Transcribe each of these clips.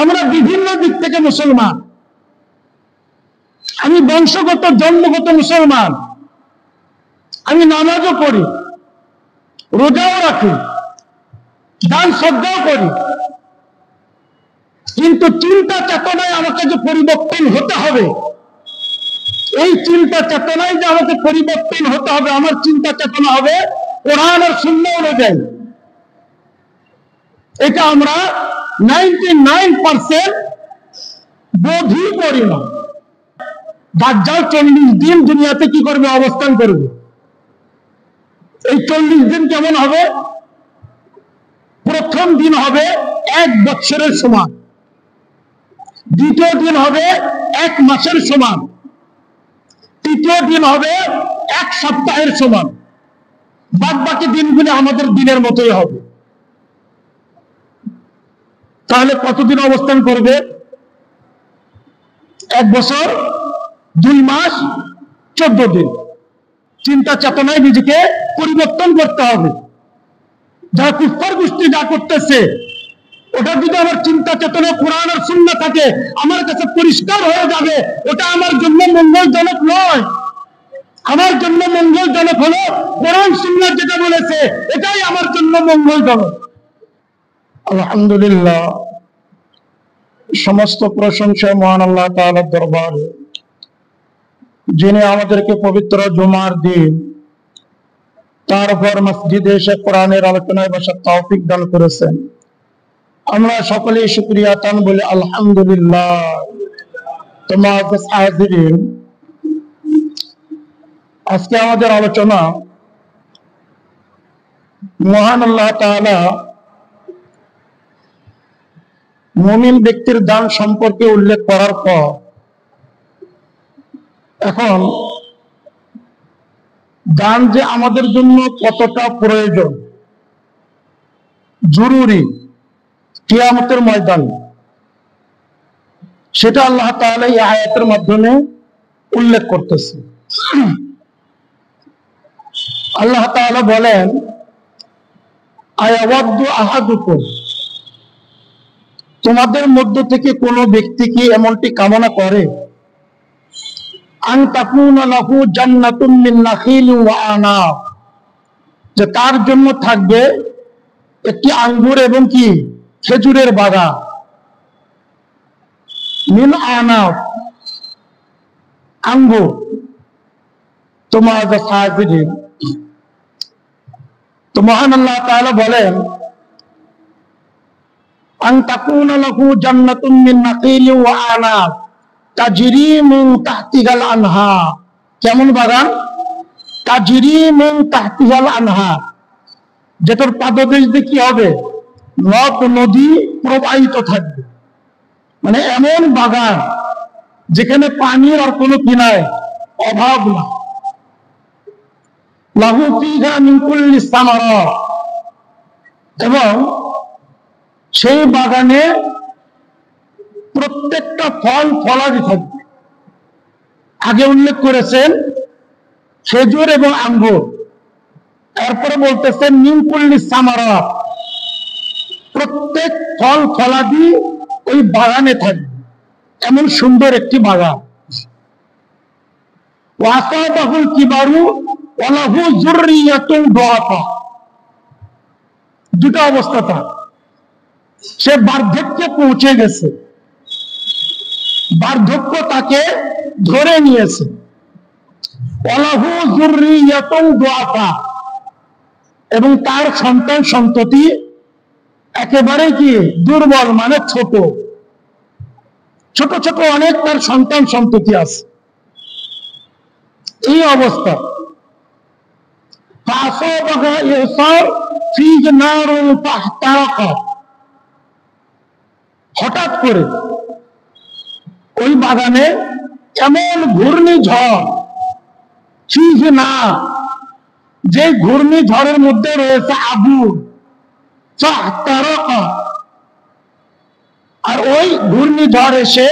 আমরা বিভিন্ন দিক থেকে মুসলমান। আমি বংশগত জন্মগত মুসলমান, আমি নামাজও পড়ি, রোজাও রাখি, দান শ্রদ্ধাও করি, কিন্তু চিন্তা চেতনায় আমাকে যে পরিবর্তন হতে হবে, এই চিন্তা চেতনায় যে আমাকে পরিবর্তন হতে হবে, আমার চিন্তা চেতনা হবে কোরআন আর সুন্নাহ অনুযায়ী। এটা আমরা 99% বোধই করি না। দাজ্জাল 40 দিন দুনিয়াতে কি করবে? অবস্থান করবে। এই 40 দিন কেমন হবে? প্রথম দিন হবে 1 বছরের সমান, দ্বিতীয় দিন হবে 1 মাসের সমান, তৃতীয় দিন হবে 1 সপ্তাহের সমান, বাদ বাকি দিনগুলি আমাদের দিনের মতোই হবে। তাহলে কতদিন অবস্থান করবে? 1 বছর 2 মাস 14 দিন। চিন্তা চেতনায় নিজেকে পরিবর্তন করতে হবে। যারা কুফার গোষ্ঠী যা করতেছে, ওটা যদি আমার চিন্তা চেতনা কোরআন আর সুন্নাহ থাকে, আমার কাছে পরিষ্কার হয়ে যাবে ওটা আমার জন্য মঙ্গলজনক নয়। আমার জন্য মঙ্গলজনক হলো কোরআন সুন্নাহ যেটা বলেছে, এটাই আমার জন্য মঙ্গলজনক। আলহামদুলিল্লাহ, সমস্ত প্রশংসা মহান আল্লাহ তাআলার দরবারে, যিনি আমাদেরকে পবিত্র জুমার দিন তার উপর মসজিদে এসে কোরআনের আলোচনায় বসার তৌফিক দান করেছেন। আমরা সকলেই শুকরিয়া তান বলি আলহামদুলিল্লাহ। তোমার হাজিরিন, আজকে আমাদের আলোচনা মহান আল্লাহ তাআলা মুমিন ব্যক্তির দান সম্পর্কে উল্লেখ করার পর এখন দান যে আমাদের জন্য কতটা প্রয়োজন, জরুরি কিয়ামতের ময়দানে, সেটা আল্লাহ তাআলা এই আয়াতের মাধ্যমে উল্লেখ করতেছে। আল্লাহ তাআলা বলেন, আয়াওয়াদ্দু আহাদুকুম, তোমাদের মধ্য থেকে কোনো ব্যক্তি কি এমনটি কামনা করে, আন তাকুনা লাহু জান্নাতুম মিন নাখিলিন ওয়া আনাব, যে তার জন্য থাকবে একটি আঙ্গুর এবং কি খেজুরের বাগান, মিন আনাব, আঙ্গুর। তোমার সাহায্যের তো মহান আল্লাহ তাআলা বলেন, আন তাকুনা লাহু জান্নাতুম মিন নাখিলিন ওয়া আনাব তাজরি মিন তাহতিহাল আনহার। কেমন বাগান? তাজরি মিন তাহতিহাল আনহার, যেটার পাদদেশ দিয়ে কি হবে? নদ নদী প্রবাহিত থাকবে। মানে এমন বাগান যেখানে পানির আর কোনো কি নাই, অভাব না। লাহু ফিহা মিন কুল্লি সামারাত, এবং সেই বাগানে প্রত্যেকটা ফল ফলাদি থাকবে। আগে উল্লেখ করেছেন খেজুর এবং আঙ্গুর, এরপরে বলতেছেন মিন কুল্লি সামারাত, প্রত্যেক ফল ফলাদি ওই বাগানে থাকবে। এমন সুন্দর একটি বাগান। ওয়াসাবাহুল কিবারু ওয়া লাহু যুররিয়াতুন দুআফা, দুটো অবস্থা তার। সে বার্ধক্যে পৌঁছে গেছে, বার্ধক্য তাকে ধরে নিয়েছে। ওয়া লাহু যুররিয়াতুন দুআফা, এবং তার সন্তান সন্ততি একেবারে কি দুর্বল, মানে ছোট ছোট ছোট অনেক তার সন্তান সন্ততি আছে। এই অবস্থা। ফাসাবাহা ইসার ফিহি নারুন ফাহতারাকাত, হঠাৎ করে ওই বাগানে এমন ঘূর্ণিঝড়, ফিহি নার, যে ঘূর্ণিঝড়ের মধ্যে রয়েছে আগুন, ফাহতারাকাত, আর ওই ঘূর্ণিঝড় এসে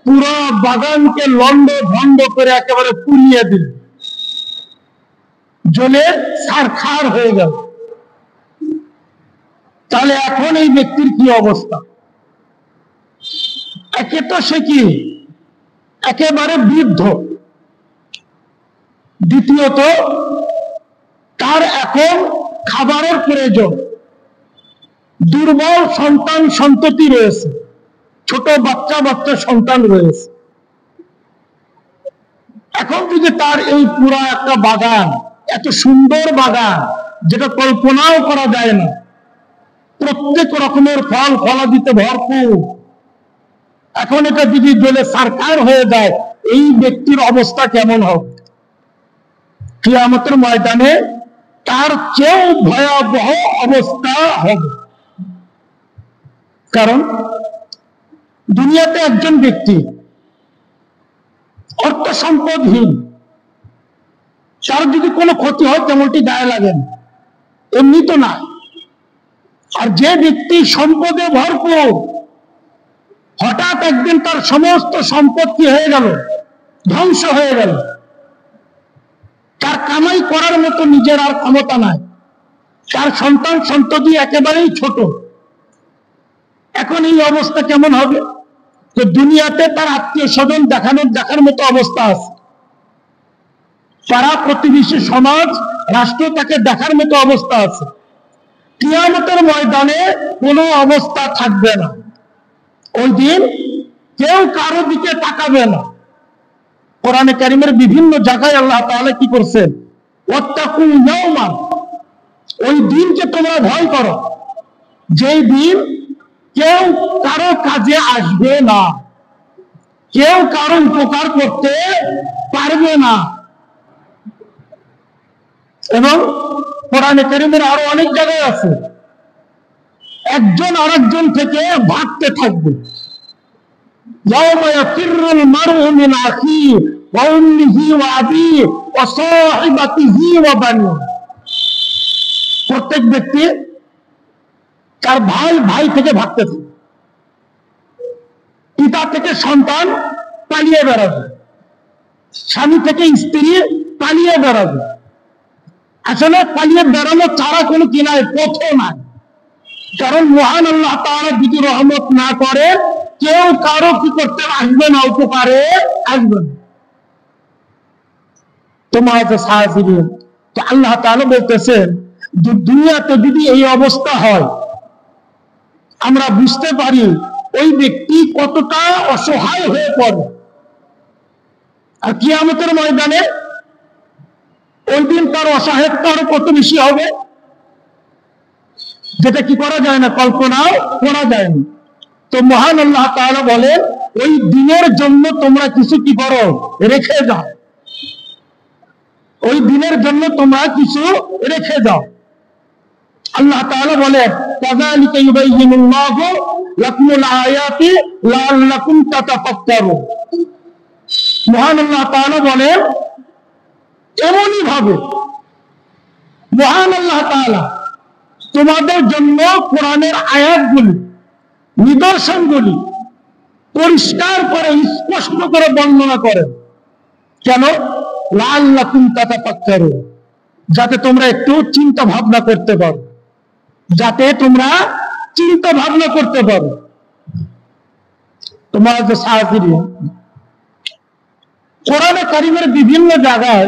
পুরো বাগানকে লন্ড ভন্ড করে একেবারে পুড়িয়ে দিল, জ্বলে ছারখার হয়ে গেল। তাহলে এখন এই ব্যক্তির কি অবস্থা? একে তো সে কি একেবারে বৃদ্ধ, দ্বিতীয়ত তার এখন খাবারের প্রয়োজন, দুর্বল সন্তান সন্ততি রয়েছে, ছোট বাচ্চা বাচ্চা সন্তান রয়েছে। এখন যদি তার এই পুরা একটা বাগান, এত সুন্দর বাগান যেটা কল্পনাও করা যায় না, প্রত্যেক রকমের ফল ফলাদিতে ভরপুর, এখন এটা যদি জ্বলে সারকার হয়ে যায়, এই ব্যক্তির অবস্থা কেমন হবে? কিয়ামতের ময়দানে তার চেয়েও ভয়াবহ অবস্থা হবে। কারণ দুনিয়াতে একজন ব্যক্তি অর্থ সম্পদহীন, তার যদি কোনো ক্ষতি হয় তেমনটি গায়ে লাগে না, এমনি তো না। আর যে ব্যক্তি সম্পদে ভরপুর, হঠাৎ একদিন তার সমস্ত সম্পত্তি হয়ে গেল, ধ্বংস হয়ে গেল, তার কামাই করার মতো নিজের আর ক্ষমতা নাই, তার সন্তান সন্ততি একেবারেই ছোট, এখন এই অবস্থা কেমন হবে? তো দুনিয়াতে তার আত্মীয় স্বজন দেখার মতো অবস্থা আছে, পাড়া প্রতিবেশী সমাজ রাষ্ট্র তাকে দেখার মতো অবস্থা আছে। কিয়ামতের ময়দানে কোনো অবস্থা থাকবে না, ওই দিন কেউ কারো দিকে তাকাবে না। কোরআনে কারিমের বিভিন্ন জায়গায় আল্লাহ তাআলা কি করছেন? ওয়াত্তাকু ইয়াওমান, ওই দিনকে তোমরা ভয় করো, যেই দিন কেউ কারো কাজে আসবে না, কেউ কারো উপকার করতে পারবে না। এবং কোরআনে কারিমের আরো অনেক জায়গায় আছে, একজন আরেকজন থেকে ভাগতে থাকবে। ইয়াওমা ইয়াফিরুল মারউ মিন আখিহি ওয়া উম্মিহি ওয়া আবিহি ওয়া সাহিবাতিহি ওয়া বানিহি, প্রত্যেক ব্যক্তি তার ভাই থেকে ভাগতে থাকে, পিতা থেকে সন্তান পালিয়ে বেড়াবে, স্বামী থেকে স্ত্রী পালিয়ে বেড়াবে। আসলে পালিয়ে বেড়ানো ছাড়া কোনো কিনায় পথও নাই, কারণ মহান আল্লাহ তাআলা যদি রহমত না করে কেউ কারো কি করতে আসবে না, উপকারে আসবে না। তোমার সাহায্য তো আল্লাহ তাআলা বলতেছেন, দুনিয়াতে যদি এই অবস্থা হয়, আমরা বুঝতে পারি ওই ব্যক্তি কতটা অসহায় হয়ে পড়ে। আর কিয়ামতের ময়দানে ওই দিন তার অসহায়ত্ব আরো কত বেশি হবে, যেটা কি করা যায় না, কল্পনাও করা যায় না। তো মহান আল্লাহ তাআলা বলেন, ওই দিনের জন্য তোমরা কিছু কি করো, রেখে যাও, ওই দিনের জন্য তোমরা কিছু রেখে যাও। আল্লাহ তাআলা বলেন, কাযালিকা ইউবাইয়িনুল্লাহু লাকুমুল আয়াতি লাআল্লাকুম তাতাফাক্কারুন। মহান আল্লাহ তাআলা বলেন, এমনই ভাবে মহান আল্লাহ তাআলা তোমাদের জন্য কোরআনের আয়াতগুলি, নিদর্শনগুলি পরিষ্কার করে স্পষ্ট করে বর্ণনা করেন। কেন? লাআল্লাকুম তাতাফাক্কারুন, যাতে তোমরা একটু চিন্তা ভাবনা করতে পারো, যাতে তোমরা চিন্তা ভাবনা করতে পারো। তোমার যে সাহায্য, কোরআনে কারিমের বিভিন্ন জায়গায়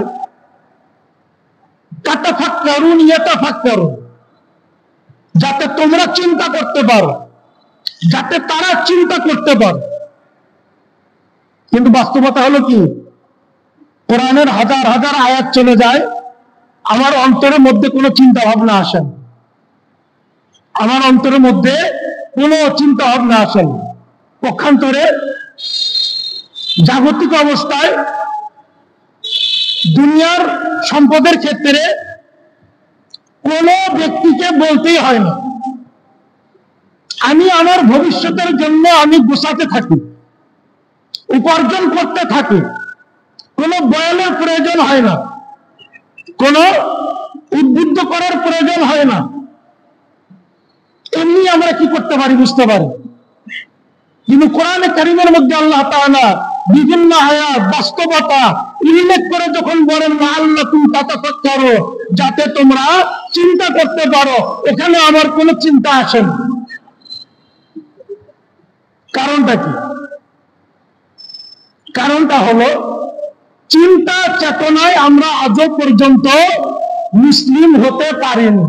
তাতাফাক্কারুন ইয়াতাফাক্কারুন, যাতে তোমরা চিন্তা করতে পারো, যাতে তারা চিন্তা করতে পারে। কিন্তু বাস্তবতা হলো কি, কোরআনের হাজার হাজার আয়াত চলে যায়, আমার অন্তরের মধ্যে কোনো চিন্তা ভাবনা আসে না, আমার অন্তরের মধ্যে কোনো চিন্তা ভাবনা আসে না। পক্ষান্তরে জাগতিক অবস্থায় দুনিয়ার সম্পদের ক্ষেত্রে কোনো ব্যক্তিকে বলতেই হয় না, আমি আমার ভবিষ্যতের জন্য আমি গোছাতে থাকি, উপার্জন করতে থাকি, কোনো বয়ানের প্রয়োজন হয় না, কোনো উদ্বুদ্ধ করার প্রয়োজন হয় না, এমনি আমরা কি করতে পারি, বুঝতে পারি। কিন্তু কোরআনে কারিমের মধ্যে আল্লাহ তাআলা বিভিন্ন আয়াত বাস্তবতা উল্লেখ করে যখন বলেন লাআল্লাকুম তাতাফাক্কারুন, যাতে তোমরা চিন্তা করতে পারো, এখানে আমার কোনো চিন্তা আসে না। কারণটা কি? কারণটা হলো চিন্তা চেতনায় আমরা আজও পর্যন্ত মুসলিম হতে পারিনি।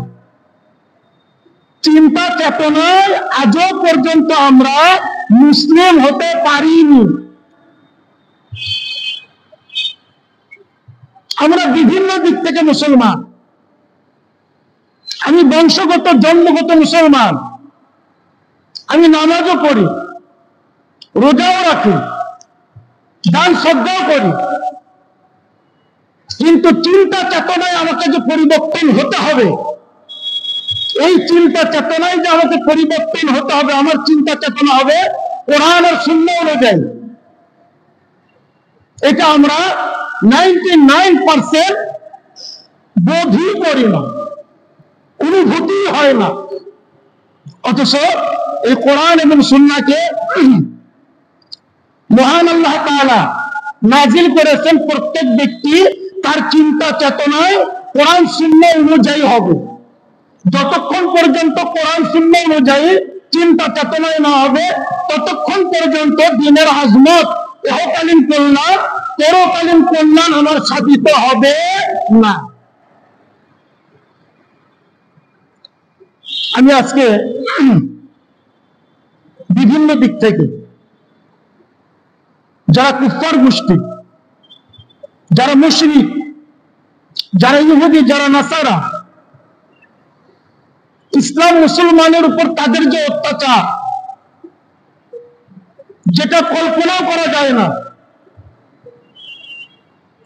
চিন্তা চেতনায় আজও পর্যন্ত আমরা মুসলিম হতে পারিনি। আমরা বিভিন্ন দিক থেকে মুসলমান। আমি বংশগত জন্মগত মুসলমান, আমি নামাজও পড়ি, রোজাও রাখি, দান শ্রদ্ধাও করি, কিন্তু চিন্তা চেতনায় আমাকে যে পরিবর্তন হতে হবে, এই চিন্তা চেতনায় যে আমাকে পরিবর্তন হতে হবে, আমার চিন্তা চেতনা হবে কোরআন আর সুন্নাহ অনুযায়ী। এটা আমরা 99% বোধই করি না, অনুভূতি হয় না। অথচ এই কোরআন এবং সুন্নাহকে মহান আল্লাহ তাআলা নাজিল করেছেন প্রত্যেক ব্যক্তি তার চিন্তা চেতনায় কোরআন সুন্নাহ অনুযায়ী হবে। যতক্ষণ পর্যন্ত কোরআন সুন্নাহ অনুযায়ী চিন্তা চেতনায় না হবে, ততক্ষণ পর্যন্ত দিনের আজমত, ইহকালীন কল্যাণ, পরকালীন কল্যাণ আমার সাধিত হবে না। আমি আজকে বিভিন্ন দিক থেকে যারা কুফফার গোষ্ঠী, যারা মুশরিক, যারা ইহুদি, যারা নাসারা, ইসলাম মুসলমানের উপর তাদের যে অত্যাচার, যেটা কল্পনাও করা যায় না।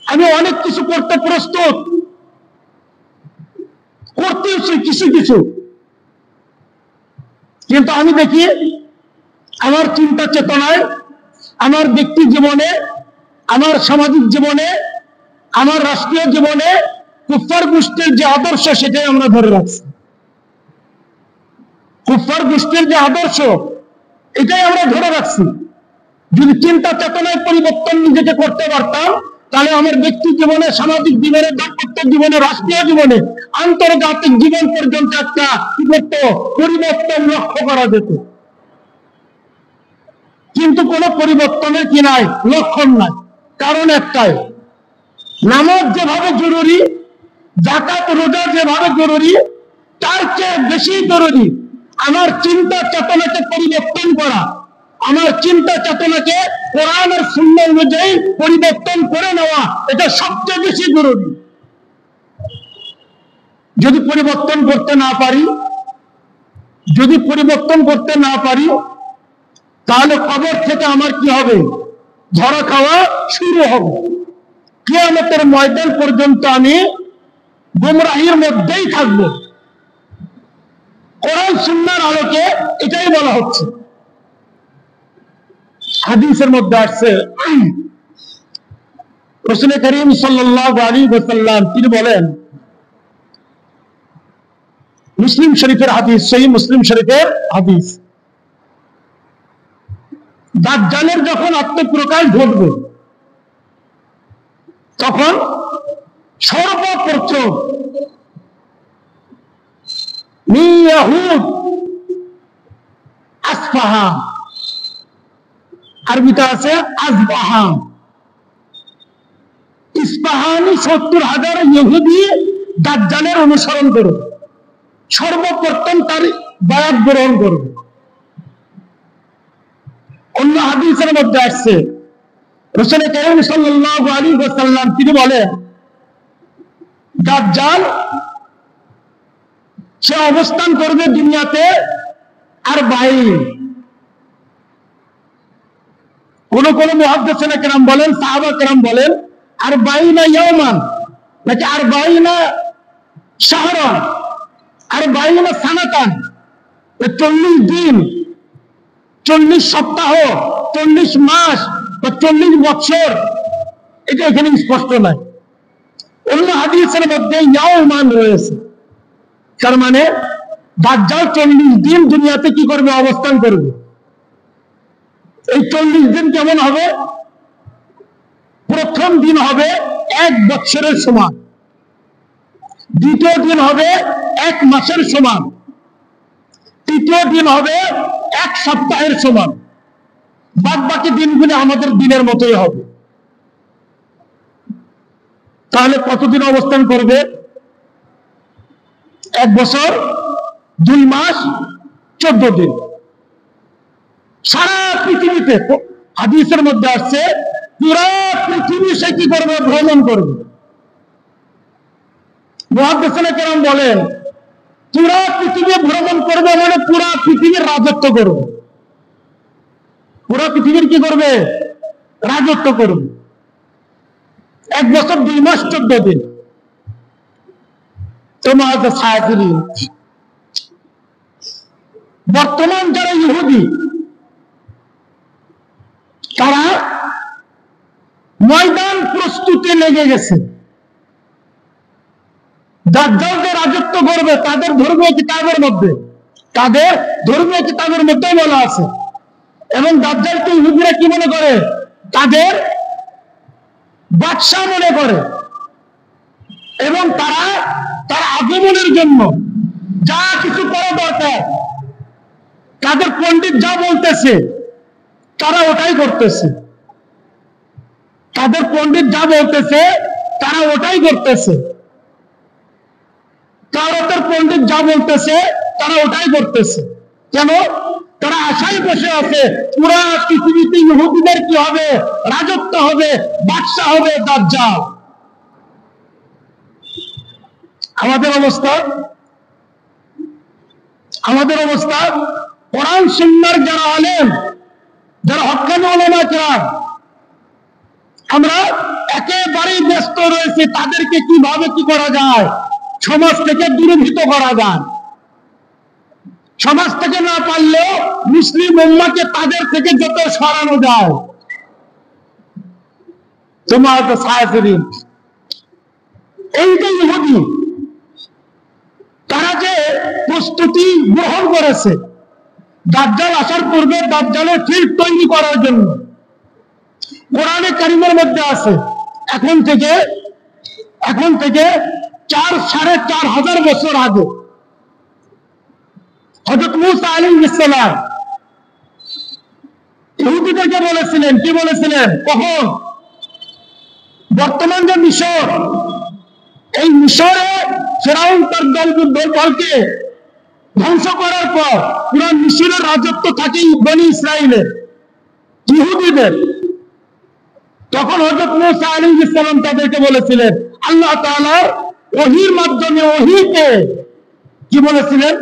আমি অনেক কিছু করতে প্রস্তুত, করতেছি কিছু কিছু, কিন্তু আমি দেখি আমার চিন্তা চেতনায়, আমার ব্যক্তি জীবনে, আমার সামাজিক জীবনে, আমার রাষ্ট্রীয় জীবনে কুফফার গোষ্ঠীর যে আদর্শ, সেটাই আমরা ধরে রাখছি। কুফফার গোষ্ঠীর যে আদর্শ, এটাই আমরা ধরে রাখছি। যদি চিন্তা চেতনায় পরিবর্তন নিজেকে করতে পারতাম, তাহলে আমার ব্যক্তি জীবনে, সামাজিক জীবনে, দাম্পত্য জীবনে, রাষ্ট্রীয় জীবনে, আন্তর্জাতিক জীবন পর্যন্ত একটা পরিবর্তন লক্ষ্য করা যেত। কিন্তু কোন পরিবর্তনের কি নাই, লক্ষণ নাই। কারণ একটাই, নামাজ যেভাবে জরুরি, যাকাত রোজা যেভাবে জরুরি, তার চেয়ে বেশি জরুরি আমার চিন্তা চেতনাকে পরিবর্তন করা, আমার চিন্তা চেতনাকে কোরআন আর সুন্নাহ অনুযায়ী পরিবর্তন করে নেওয়া, এটা সবচেয়ে বেশি জরুরি। যদি পরিবর্তন করতে না পারি, যদি পরিবর্তন করতে না পারি, তাহলে কবর থেকে আমার কি হবে, ধরা খাওয়া শুরু হবে। কিয়ামতের ময়দান পর্যন্ত আমি গুমরাহির মধ্যেই থাকবো। কোরআন সুন্নাহর আলোকে এটাই বলা হচ্ছে। হাদিসের মধ্যে আসছে, রাসূল করিম সাল্লাল্লাহু আলাইহি ওয়াসাল্লাম তিনি বলেন, মুসলিম শরীফের হাদিস, সহিহ মুসলিম শরীফের হাদিস, দাজ্জালের যখন আত্মপ্রকাশ ঘটবে, তখন সর্বপ্রথম ইয়াহুদ আসফাহান, আরবিতে আছে আসবাহান, ইস্পাহানি 70,000 ইহুদি দাজ্জালের অনুসরণ করবে, সর্বপ্রথম তার বায়াত গ্রহণ করবে। অন্য হাদিসের মধ্যে আসছে, রাসূল করিম সাল্লাল্লাহু আলাইহি ওয়াসাল্লাম তিনি বলেন, দাজ্জাল সে অবস্থান করবে দুনিয়াতে আর বাইরে। কোন কোন মুহাদ্দিসিন কেরাম বলেন, সাহাবা কেরাম বলেন, আর বাইনা ইয়াওমান, নাকি আর বাইনা শাহরান, আর বাইনা সানাতান, 40 দিন, 40 সপ্তাহ, 40 মাস বা 40 বছর, এটা এখানে স্পষ্ট নাই। অন্য হাদিসের মধ্যে ইয়াওমান রয়েছে। তার মানে দাজ্জাল 40 দিন দুনিয়াতে কি করবে, অবস্থান করবে। এই 40 দিন কেমন হবে? প্রথম দিন হবে 1 বছরের সমান, দ্বিতীয় দিন হবে 1 মাসের সমান, তৃতীয় দিন হবে 1 সপ্তাহের সমান, বাদ বাকি দিনগুলো আমাদের দিনের মতোই হবে। তাহলে কতদিন অবস্থান করবে? 1 বছর 2 মাস 14 দিন। সারা পৃথিবীতে হাদিসের মধ্যে আসছে পুরা পৃথিবী সে কি করবে? ভ্রমণ করবে। মুহাদ্দিসিনে কেরাম বলেন পুরা পৃথিবী ভ্রমণ করবে মানে পুরা পৃথিবীর রাজত্ব করবে। পুরা পৃথিবীর কি করবে? রাজত্ব করবে। 1 বছর 2 মাস 14 দিন। তোমার বর্তমান যারা ইহুদি তারা ময়দান প্রস্তুতি লেগে গেছে। দাজ্জাল যে রাজত্ব করবে তাদের ধর্মীয় কিতাবের মধ্যে বলা আছে। এবং দাজ্জালকে ইহুদিরা কি মনে করে? তাদের বাদশা মনে করে। এবং তারা তার আগমনের জন্য যা কিছু করা দরকার, তাদের পণ্ডিত যা বলতেছে তারা ওটাই করতেছে। তাদের পণ্ডিত যা বলতেছে তারা ওটাই করতেছে। তাওরাতের পণ্ডিত যা বলতেছে তারা ওটাই করতেছে। কেন? তারা আশায় বসে আছে পুরা পৃথিবীতে ইহুদিদের কি হবে? রাজত্ব হবে, বাদশা হবে দাজ্জাল। আমাদের অবস্থা কোরআন সুন্নাহর যারা আলেম, যারা হক্কানি উলামা কেরাম, আমরা একেবারেই ব্যস্ত রয়েছে তাদেরকে কিভাবে কি করা যায়, সমাজ থেকে দূরীভূত করা যায়। সমাজ থেকে না পারলেও মুসলিম উম্মাহকে তাদের থেকে যত সরানো যায়। তোমার তো সায়াফিরিন এইটাই ইহুদি। তারা যে প্রস্তুতি গ্রহণ করেছে দাজ্জাল আসার পূর্বে দাজ্জালের ফিল্ড তৈরি করার জন্য, কোরআনে কারিমের মধ্যে আছে এখন থেকে 4,500 বছর আগে হযরত মূসা আলাইহিস সালাম ইহুদিদেরকে বলেছিলেন, কি বলেছিলেন? কখন? বর্তমান যে মিশর, এই মিশরে ফেরাউন তার দলকে ধ্বংস করার পর পুরা মিশরের রাজত্ব থাকে বনি ইসরাইলের, ইহুদিদের। তখন হযরত মূসা আলাইহিস সালাম তাদেরকে বলেছিলেন, আল্লাহ তাআলার ওহীর মাধ্যমে, ওহীতে কি বলেছিলেন?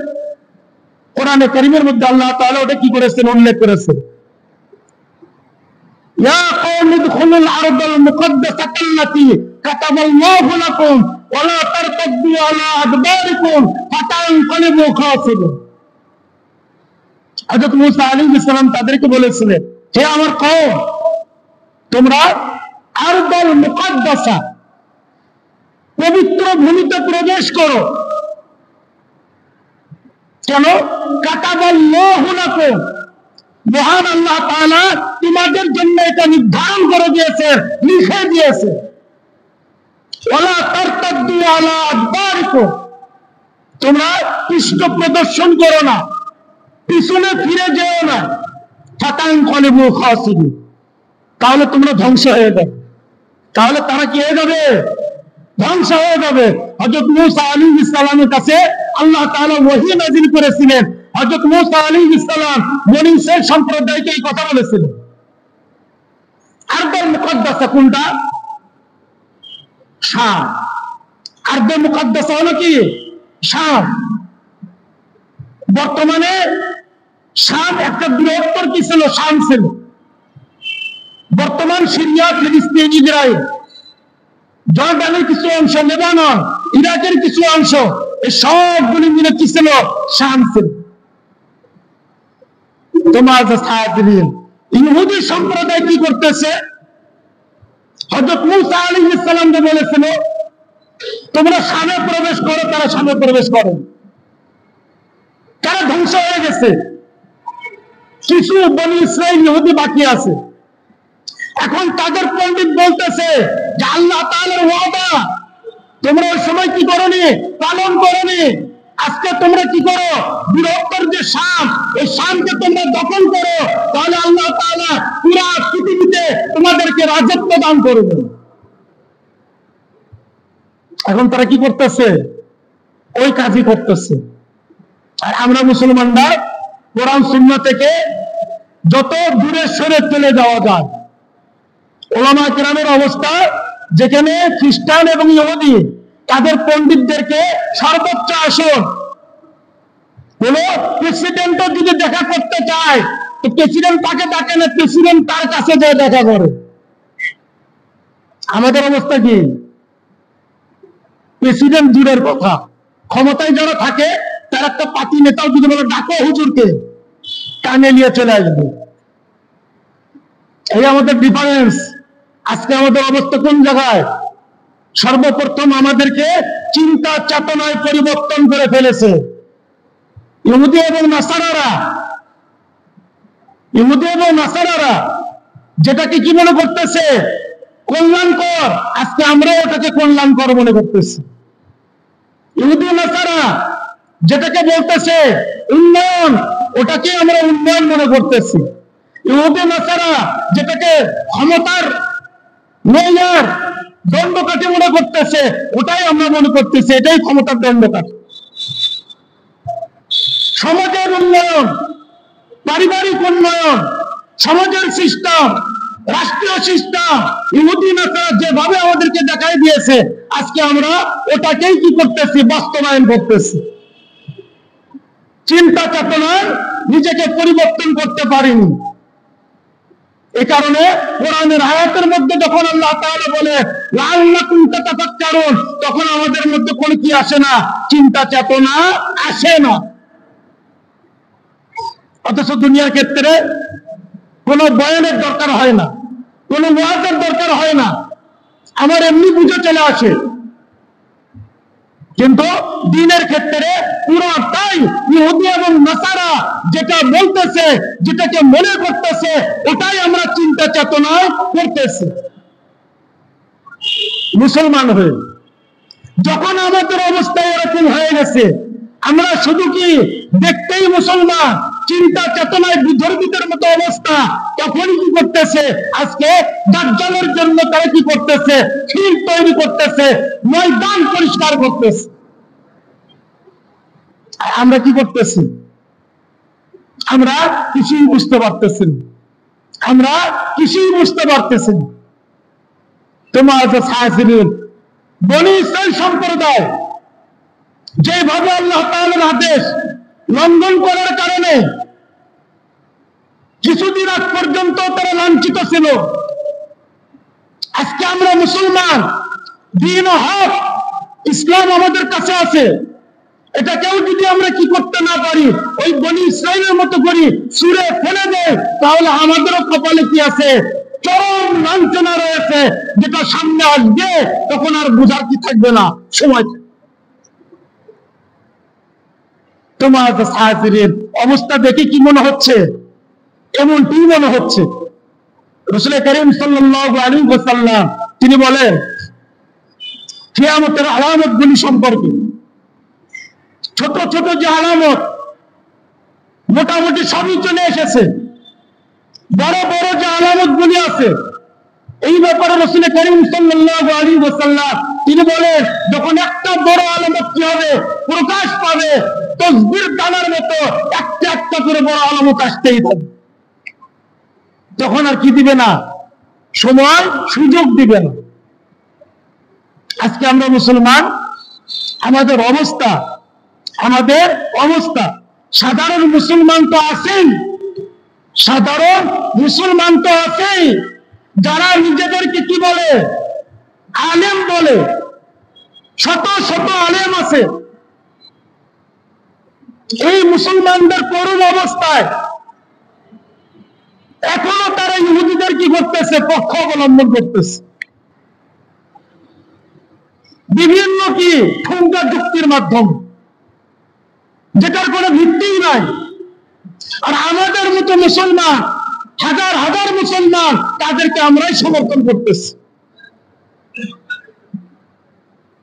কোরআনে কারীমের মধ্যে আল্লাহ তাআলা ওটা কি করেছেন? উল্লেখ করেছেন, ইয়া কওমি ইদখুলুল আরদাল মুকদ্দাসাতাল্লাতী কাতাবাল্লাহু লাকুম ওয়া লা তারতাদ্দু আলা আদবারিকুম ফাতানকালিবু খাসিরিন। হযরত মূসা আলাইহিস সালাম তাদেরকে বলেছিলেন, হে আমার কওম, তোমরা আরদাল মুকদ্দাসা, পবিত্র ভূমিতে প্রবেশ করো। কেন? কাতাবাল্লাহু লাকুম, মহান আল্লাহ তাআলা তোমাদের জন্য এটা নির্ধারণ করে দিয়েছে, লিখে দিয়েছে। ওয়ালা তারতাদ্দু আলা আদবারিকুম, তোমরা পৃষ্ঠ প্রদর্শন করো না, পিছনে ফিরে যেও না। ফাতানকালিবু খাসিরিন, তাহলে তোমরা ধ্বংস হয়ে যাবে। তাহলে তারা কি হয়ে যাবে? ধ্বংস হয়ে যাবে। হযরত মূসা আলাইহিস সালামের কাছে আল্লাহ তাআলা ওহী নাযিল করেছিলেন। হযরত মূসা আলাইহিস সালাম বনী ইসরাইল সম্প্রদায়কে এই কথা বলেছিলেন। আরদুল মুকদ্দাসা কোনটা? শাম। আরদুল মুকদ্দাসা হলো কি? শাম। বর্তমানে শাম একটা বৃহত্তর কি ছিল? শাম ছিল। বর্তমান সিরিয়া, ফিলিস্তিন, ইসরায়েল, জর্ডানের কিছু অংশ, লেবানন, ইরাকের কিছু অংশ, এই সবগুলি মিলে কি ছিল? শাম ছিল। তোমার ইহুদি সম্প্রদায় কি করতেছে? হযরত মূসা আলাইহিস সালামকে বলেছিল তোমরা শামে প্রবেশ করো, তারা শামে প্রবেশ করে। তারা ধ্বংস হয়ে গেছে, কিছু বনী ইসরাইল ইহুদি বাকি আছে। এখন তাদের পণ্ডিত বলতেছে যে আল্লাহ তাআলার ওয়াদা তোমরা ওই সময় কি করনি? পালন করনি। আজকে তোমরা কি করো? বৃহত্তর যে শাম, এই শামকে তোমরা দখল করো, তাহলে আল্লাহ তাআলা পুরা পৃথিবীতে তোমাদেরকে রাজত্ব দান করবেন। এখন তারা কি করতেছে? ওই কাজই করতেছে। আর আমরা মুসলমানরা কোরআন সুন্নাহ থেকে যত দূরে সরে চলে যাওয়া যায়, ওলামা কেরামের অবস্থা যেখানে খ্রিস্টান এবং ইহুদি তাদের পণ্ডিতদেরকে সর্বোচ্চ আসন, কোন প্রেসিডেন্টও যদি দেখা করতে চায় তো প্রেসিডেন্ট তাকে ডাকে না, প্রেসিডেন্ট তার কাছে যায় দেখা করে। আমাদের অবস্থা কি? প্রেসিডেন্ট দূরের কথা, ক্ষমতায় যারা থাকে তার একটা পার্টি নেতাও যদি বলে ডাকো হুজুরকে, কানে নিয়ে চলে আসবে। এই আমাদের ডিফারেন্স। আজকে আমাদের অবস্থা কোন জায়গায়? সর্বপ্রথম আমাদেরকে চিন্তা চেতনায় পরিবর্তন করে ফেলেছে ইহুদি এবং নাসারারা যেটাকে কি মনে করতেছে? কল্যাণকর। আজকে আমরা ওটাকে কল্যাণকর মনে করতেছি। ইহুদি নাসারা যেটাকে বলতেছে উন্নয়ন, ওটাকে আমরা উন্নয়ন মনে করতেছি। ইহুদি নাসারা যেটাকে ক্ষমতার মেয়ার দণ্ডকাঠি মনে করতেছে, ওটাই আমরা মনে করতেছি এটাই ক্ষমতার দণ্ডকাঠি। সমাজের উন্নয়ন, পারিবারিক উন্নয়ন, সমাজের সিস্টেম, রাষ্ট্রীয় সিস্টেম ইহুদি নাসারা যেভাবে আমাদেরকে দেখাই দিয়েছে, আজকে আমরা ওটাকেই কি করতেছি? বাস্তবায়ন করতেছি। চিন্তা চেতনায় নিজেকে পরিবর্তন করতে পারিনি। এ কারণে কোরআনের আয়াতের মধ্যে যখন আল্লাহ তাআলা বলে লাআল্লাকুম তাতাফাক্কারুন, তখন আমাদের মধ্যে কোন কি আসে না? চিন্তা চেতনা আসে না। অথচ দুনিয়ার ক্ষেত্রে কোন বয়ানের দরকার হয় না, কোন ওয়াজের দরকার হয় না, আমার এমনি বুঝে চলে আসে। কিন্তু দ্বীনের ক্ষেত্রে পুরোটাই ইহুদি এবং নাসারা যেটা বলতেছে, যেটাকে মনে করতেছে, ওটাই আমরা চিন্তা চেতনায় করতেছি। মুসলমান হয়ে যখন আমাদের অবস্থা এরকম হয়ে গেছে, আমরা শুধু কি দেখতেই মুসলমান, চিন্তা চেতনায় বিধর্মীদের মতো অবস্থা, তখন কি করতেছে? আজকে দাজ্জালের জন্য তারা কি করতেছে? ফিল্ড তৈরি করতেছে, ময়দান পরিষ্কার করতেছে। আমরা কি করতেছি? আমরা কিছুই বুঝতে পারতেছি না। আমরা কিছুই বুঝতে পারতেছি না। তোমার বনি ইসরাইল সম্প্রদায় যেভাবে আল্লাহ তাআলার আদেশ লঙ্ঘন করার কারণে কিছুদিন আগ পর্যন্ত তারা লাঞ্ছিত ছিল। আজকে আমরা মুসলমান, দ্বীন ও হক, ইসলাম আমাদের কাছে আছে, এটাকেও যদি আমরা কি করতে না পারি, ওই বনি ইসরাইলের মতো করি ছুঁড়ে ফেলে দেয়, তাহলে আমাদেরও কপালে কি আছে? চরম লাঞ্ছনা রয়েছে, যেটা সামনে আসবে তখন আর বোঝার কি থাকবে না, সময়। তোমার সাহায্যের অবস্থা দেখে কি মনে হচ্ছে? এমনটি মনে হচ্ছে। রাসূল করিম সাল্লাল্লাহু আলাইহি ওয়াসাল্লাম তিনি বলেন কিয়ামতের আলামতগুলি সম্পর্কে, ছোট ছোট যে আলামত মোটামুটি সবই চলে এসেছে, বড় বড় যে আলামতগুলি আছে এই ব্যাপারে রাসূল করিম সাল্লাল্লাহু আলাইহি ওয়াসাল্লাম তিনি বলেন, যখন একটা বড় আলামত কি হবে? প্রকাশ পাবে, তসবির দানার মতো একটা একটা করে বড় আলামত আসতেই থাকবে। তখন আর কি দিবে না? সময় সুযোগ দিবে না। আজকে আমরা মুসলমান, আমাদের অবস্থা সাধারণ মুসলমান তো আছেই, যারা নিজেদেরকে কি বলে? আলেম বলে। শত শত আলেম আছে। এই মুসলমানদের করুণ অবস্থায় এখনো তারা ইহুদিদের কি করতেছে? পক্ষ অবলম্বন করতেছে, বিভিন্ন কি ঠুনকা যুক্তির মাধ্যমে, যেটার কোনো ভিত্তিই নাই। আর আমাদের মতো মুসলমান, হাজার হাজার মুসলমান, তাদেরকে আমরাই সমর্থন করতেছি।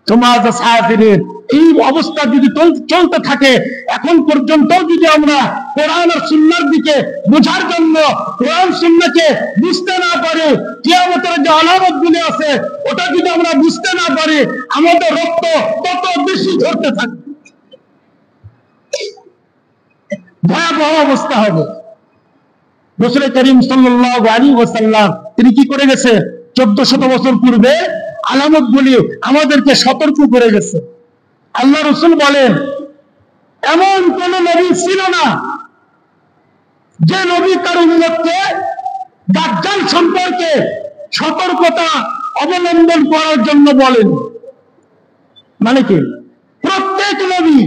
তো তোমার সাহাবীদের এই অবস্থা যদি চলতে থাকে, এখন পর্যন্ত যদি আমরা কোরআন আর সুন্নাহর দিকে বোঝার জন্য কোরআন সুন্নাহকে বুঝতে না পারি, কিয়ামতের যে আলামত গুলি আছে ওটা যদি আমরা বুঝতে না পারি, আমাদের রক্ত তত বেশি ঝরতে থাকবে, ভয়াবহ অবস্থা হবে। রাসূল করিম সাল্লাল্লাহু আলাইহি ওয়াসাল্লাম তিনি কি করে গেছে? 1400 বছর পূর্বে আলামত গুলি আমাদেরকে সতর্ক করে গেছে। আল্লাহ রাসূল বলেন, এমন কোন নবী ছিল না যে নবী তার উম্মতকে দাজ্জাল সম্পর্কে সতর্কতা অবলম্বন করার জন্য বলেন। মানে কি? প্রত্যেক নবী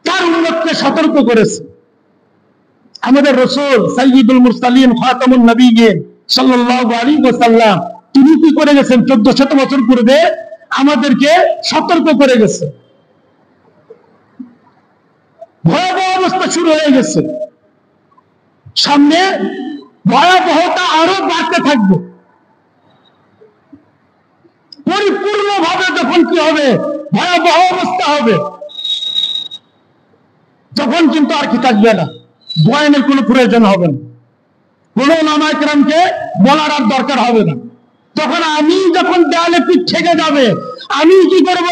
তার উম্মতকে সতর্ক করেছে। আমাদের রাসূল সাইয়্যিদুল মুরসালিন খাতামুন নবিয়্যিন সাল্লাল্লাহু আলাইহি ওয়াসাল্লাম তিনি কি করে গেছেন? 1400 বছর পূর্বে আমাদেরকে সতর্ক করে গেছে। ভয়াবহ অবস্থা শুরু হয়ে গেছে, সামনে ভয়াবহতা আরো বাড়তে থাকবে। পরিপূর্ণভাবে যখন কি হবে? ভয়াবহ অবস্থা হবে, তখন কিন্তু আর কি থাকবে না, বয়ানের কোনো প্রয়োজন হবে না, কোন উলামায়ে কেরামকে বলার আর দরকার হবে না। তখন আমি যখন দেয়ালে পিঠ ঠেকে যাবে, আমি কি করব?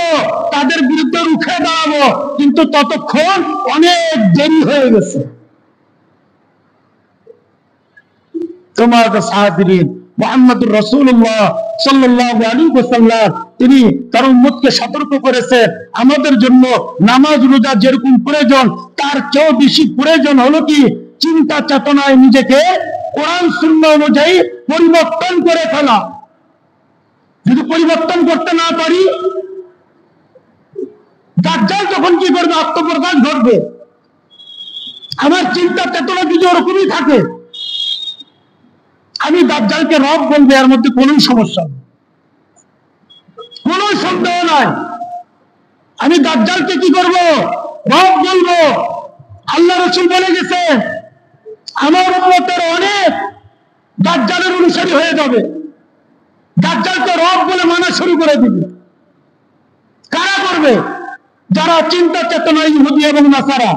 তাদের বিরুদ্ধে রুখে দাঁড়াবো, কিন্তু ততক্ষণ অনেক দেরি হয়ে গেছে। তোমার সাহাবীর মুহাম্মদুর রাসূলুল্লাহ সাল্লাল্লাহু আলাইহি ওয়াসাল্লাম তিনি তার উম্মতকে সতর্ক করেছে, আমাদের জন্য নামাজ রোজা যেরকম প্রয়োজন তার চেয়েও বেশি প্রয়োজন হলো কি? চিন্তা চেতনায় নিজেকে কোরআন সুন্নাহ অনুযায়ী পরিবর্তন করে ফেলা। যদি পরিবর্তন করতে না পারি, দাজ্জাল যখন কি করবে? আত্মপ্রকাশ ঘটবে। আমার চিন্তা চেতনা যদি ওরকমই থাকে, আমি দাজ্জালকে রব বলবো, এর মধ্যে কোনো সমস্যা নেই, কোনো সন্দেহ নাই। আমি দাজ্জালকে কি করব? রব বলবো। আল্লাহ রাসূল বলে গেছে, আমার উম্মতের অনেক দাজ্জালের অনুসারী হয়ে যাবে, দাজ্জালকে রব বলে মানা শুরু করে দিবে। কারা করবে? যারা চিন্তা চেতনায় ইহুদি এবং নাসারা,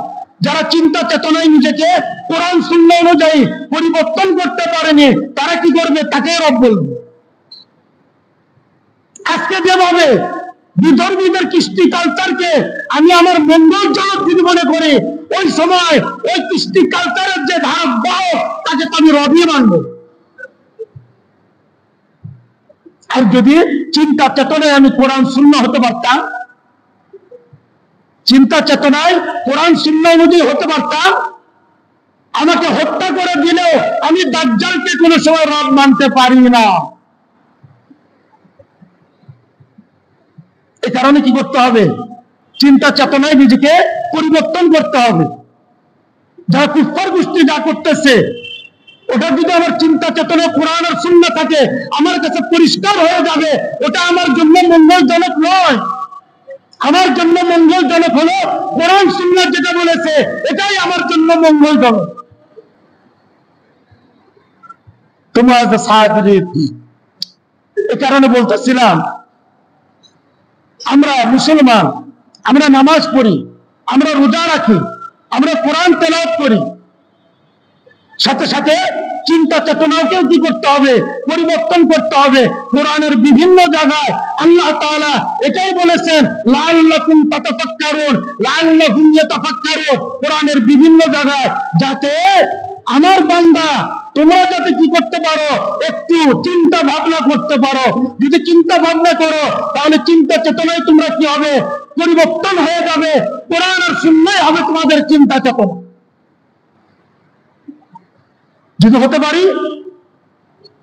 যারা চিন্তা চেতনায় নিজেকে কোরআন সুন্নাহ অনুযায়ী পরিবর্তন করতে পারেনি, তারা কি করবে? তাকে রব বলবে। আজকে যেভাবে বিধর্মীদের কৃষ্টি কালচারকে আমি আমার মঙ্গলজনক যদি মনে করি, ওই সময় ওই কৃষ্টি কালচারের যে ধারক বাহক তাকে তো আমি রবই মানব। আর যদি চিন্তা চেতনায় আমি কোরআন সুন্নাহ হতে পারতাম, চিন্তা চেতনায় কোরআন সুন্নাহ অনুযায়ী হতে পারতাম, আমাকে হত্যা করে দিলেও আমি দাজ্জালকে কোনো সময় রব মানতে পারি না। এই কারণে কি করতে হবে? চিন্তা চেতনায় নিজেকে পরিবর্তন করতে হবে। যারা কুফফার গোষ্ঠী যা করতেছে, ওটা যদি আমার চিন্তা চেতনা কোরআন আর সুন্নাহ থাকে, আমার কাছে পরিষ্কার হয়ে যাবে ওটা আমার জন্য মঙ্গলজনক নয়। আমার জন্য মঙ্গলজনক হলো কোরআন সুন্নাহ যেটা বলেছে, এটাই আমার জন্য মঙ্গলজনক। তোমার সাহাবীর এই কারণে বলতেছিলাম, আমরা মুসলমান, আমরা নামাজ পড়ি, আমরা রোজা রাখি, আমরা কোরআন তেলাওয়াত করি, সাথে সাথে চিন্তা চেতনাকেও কি করতে হবে? পরিবর্তন করতে হবে। কোরআনের বিভিন্ন জায়গায় আল্লাহ তাআলা এটাই বলেছেন, লাআল্লাকুম তাতাফাক্কারুন, লাআল্লাহুম ইয়াতাফাক্কারুন। কোরআনের বিভিন্ন জায়গায় যাতে আমার বান্দা তোমরা যাতে কি করতে পারো? একটু চিন্তা ভাবনা করতে পারো। যদি চিন্তা ভাবনা করো, তাহলে চিন্তা চেতনায় তোমরা কি হবে? পরিবর্তন হয়ে যাবে। কোরআন আর সুন্নাহ হবে তোমাদের চিন্তা চেতনা। যদি হতে পারি,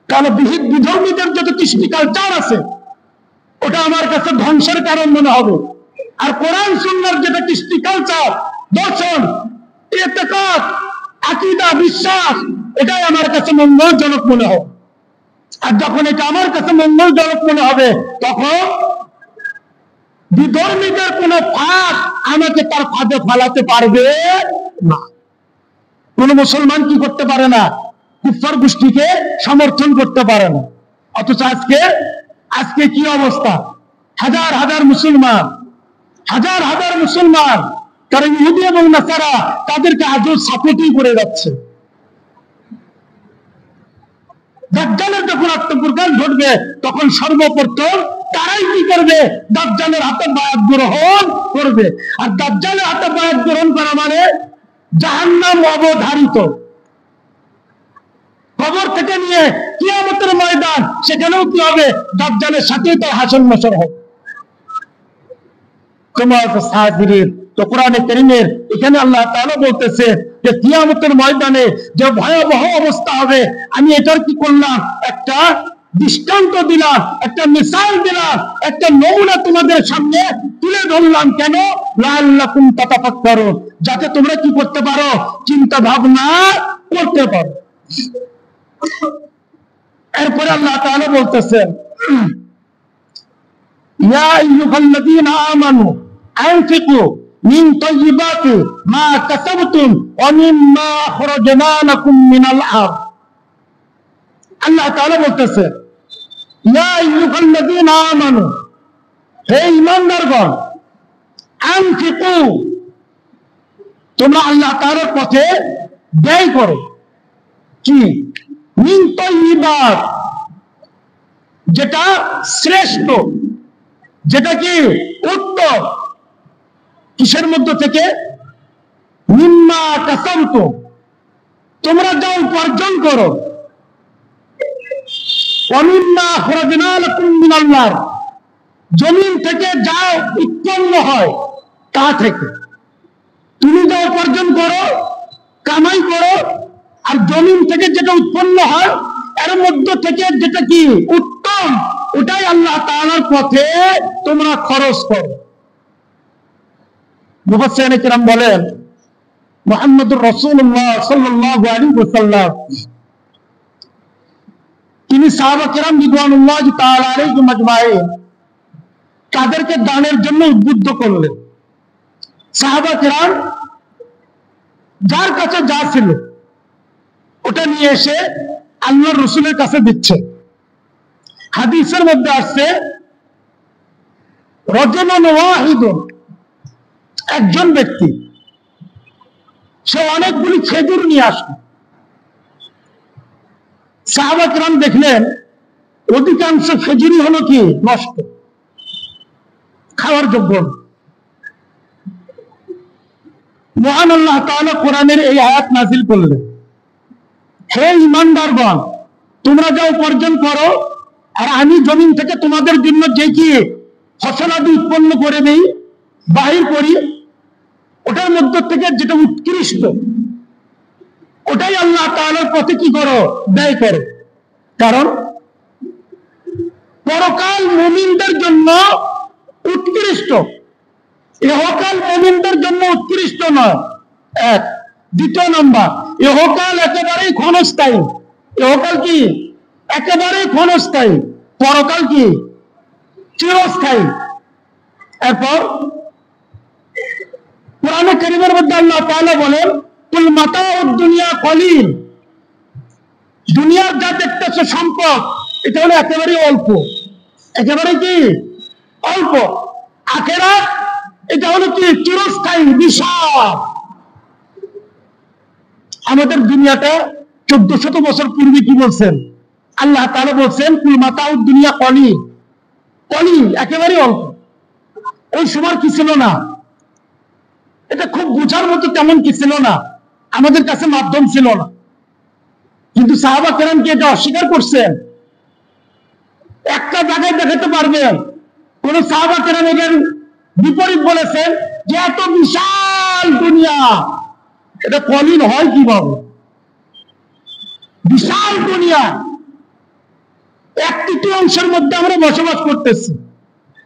তাহলে বিধর্মীদের যত কৃষ্টি কালচার আছে ওটা আমার কাছে ধ্বংসের কারণ মনে হবে। আর কোরআন সুন্নাহর যেটা কৃষ্টি কালচার, দর্শন, ইতিকাদ, আকীদা, বিশ্বাস, এটাই আমার কাছে মঙ্গলজনক মনে হবে। আর যখন এটা আমার কাছে মঙ্গলজনক মনে হবে, তখন বিধর্মীদের কোন ফাঁদ আমাকে তার ফাঁদে ফালাতে পারবে না। কোন মুসলমান কি করতে পারে না? কুফফার গোষ্ঠীকে সমর্থন করতে পারে না। অথচ আজকে কি অবস্থা? হাজার হাজার মুসলমান, হাজার হাজার মুসলমান তারা ইহুদি এবং নাসারা তাদেরকে আজও সাপোর্টই করে যাচ্ছে। দাজ্জালের যখন আত্মপ্রকাশ ঘটবে তখন সর্বপ্রথম তারাই কি করবে? দাজ্জালের হাতে বায়াত গ্রহণ করবে। আর দাজ্জালের হাতে বায়াত গ্রহণ করা মানে জাহান্নাম অবধারিত। কবর থেকে নিয়ে কিয়ামতের ময়দান, সেখানেও কি হবে? দাজ্জালের সাথেই তার হাসর নাসর হবে। তোমার সাহায্যের তো কোরআনে কারীমের এখানে আল্লাহ তাআলা বলতেছে যে কিয়ামতের ময়দানে যে ভয়াবহ অবস্থা হবে, আমি এটার কি করলাম? একটা দৃষ্টান্ত দিলাম, একটা মিসাল দিলাম, একটা নমুনা তোমাদের সামনে তুলে ধরলাম। কেন? লাআল্লাকুম তাতাফাক্কারুন, যাতে তোমরা কি করতে পারো? চিন্তা ভাবনা করতে পারো। এরপরে আল্লাহ তাআলা বলতেছেন, ইয়া আইয়ুহাল্লাযীনা আমানু আনফিকু মিন তাইয়্যিবাতি মা কাসাবতুম ওয়া মিম্মা আখরাজনা লাকুম মিনাল আরদ। আল্লাহ তাআলা বলতেছেন, ইয়া আইয়ুহাল্লাযীনা আমানু, হে ঈমানদারগণ, আনফিকু, তোমরা আল্লাহ তাআলার পথে ব্যয় করো। কি? মিন তাইয়্যিবাত, যেটা শ্রেষ্ঠ, যেটা কি উত্তম। কিসের মধ্য থেকে? মিম্মা কাসাবতুম, তোমরা যা উপার্জন করো। ওয়া মিম্মা আখরাজনা লাকুম মিনাল আরদ, জমিন থেকে যা উৎপন্ন হয় তা থেকে। তুমি যা উপার্জন করো, কামাই করো, আর জমিন থেকে যেটা উৎপন্ন হয় এর মধ্য থেকে যেটা কি উত্তম, ওটাই আল্লাহ তাআলার পথে তোমরা খরচ করো। মুফাসসিরিনে কিরাম বলেন, মুহাম্মদুর রাসূলুল্লাহ সাল্লাল্লাহু আলাইহি ওয়াসাল্লাম তিনি সাহাবা কিরাম রিদওয়ানুল্লাহি তাআলা আলাইহিম আজমাইন তাদেরকে দানের জন্য উদ্বুদ্ধ করলেন। সাহাবা কিরাম যার কাছে যা ছিল ওটা নিয়ে এসে আল্লাহর রাসূলের কাছে দিচ্ছে। হাদিসের মধ্যে আসছে, রাজুলুন ওয়াহিদুন, একজন ব্যক্তি, সে অনেকগুলি খেজুর নিয়ে আসলো। সাহাবা কিরাম দেখলেন অধিকাংশ খেজুরই হলো কি নষ্ট, খাওয়ার যোগ্য। মহান আল্লাহ তাআলা কোরআনের এই আয়াত নাযিল করলেন, হে ঈমানদারগণ, তোমরা যা উপার্জন করো আর আমি জমিন থেকে তোমাদের জন্য যে কি ফসলাদি উৎপন্ন করে দেই, বাহির করি, ওটার মধ্য থেকে যেটা উৎকৃষ্ট ওটাই আল্লাহ তাআলার পথে কি করো? ব্যয় করো। কারণ পরকাল মুমিনদের জন্য উৎকৃষ্ট, ইহকাল মুমিনদের জন্য উৎকৃষ্ট নয়। এক। দ্বিতীয় নাম্বার, ইহকাল একেবারেই ক্ষণস্থায়ী। ইহকাল কি? একেবারেই ক্ষণস্থায়ী। পরকাল কি? চিরস্থায়ী। এরপর কোরআনে কারীমের মধ্যে আল্লাহ তাআলা বলেন, কুল মাতাউদ দুনিয়া কলিল, দুনিয়ার যা দেখতেছ সম্পদ এটা হলো একেবারে অল্প। একেবারে কি? অল্প। আখিরাত এটা হলো কি? চিরস্থায়ী, বিশাল। আমাদের দুনিয়াটা 1400 বছর পূর্বে কি বলছেন? আল্লাহ তাআলা বলছেন, কুল মাতাউদ দুনিয়া কলিল, কলিল, একেবারে অল্প। ওই সময় কি ছিল না, এটা খুব বোঝার মতো তেমন কি ছিল না, আমাদের কাছে মাধ্যম ছিল না। কিন্তু সাহাবা কেরাম কি এটা অস্বীকার করছেন? একটা জায়গায় দেখাতে পারবেন কোন সাহাবা কেরাম এর বিপরীত বলেছেন যে এত বিশাল দুনিয়া, এটা কলিল হয় কিভাবে? বিশাল দুনিয়া, 1/3 মধ্যে আমরা বসবাস করতেছি,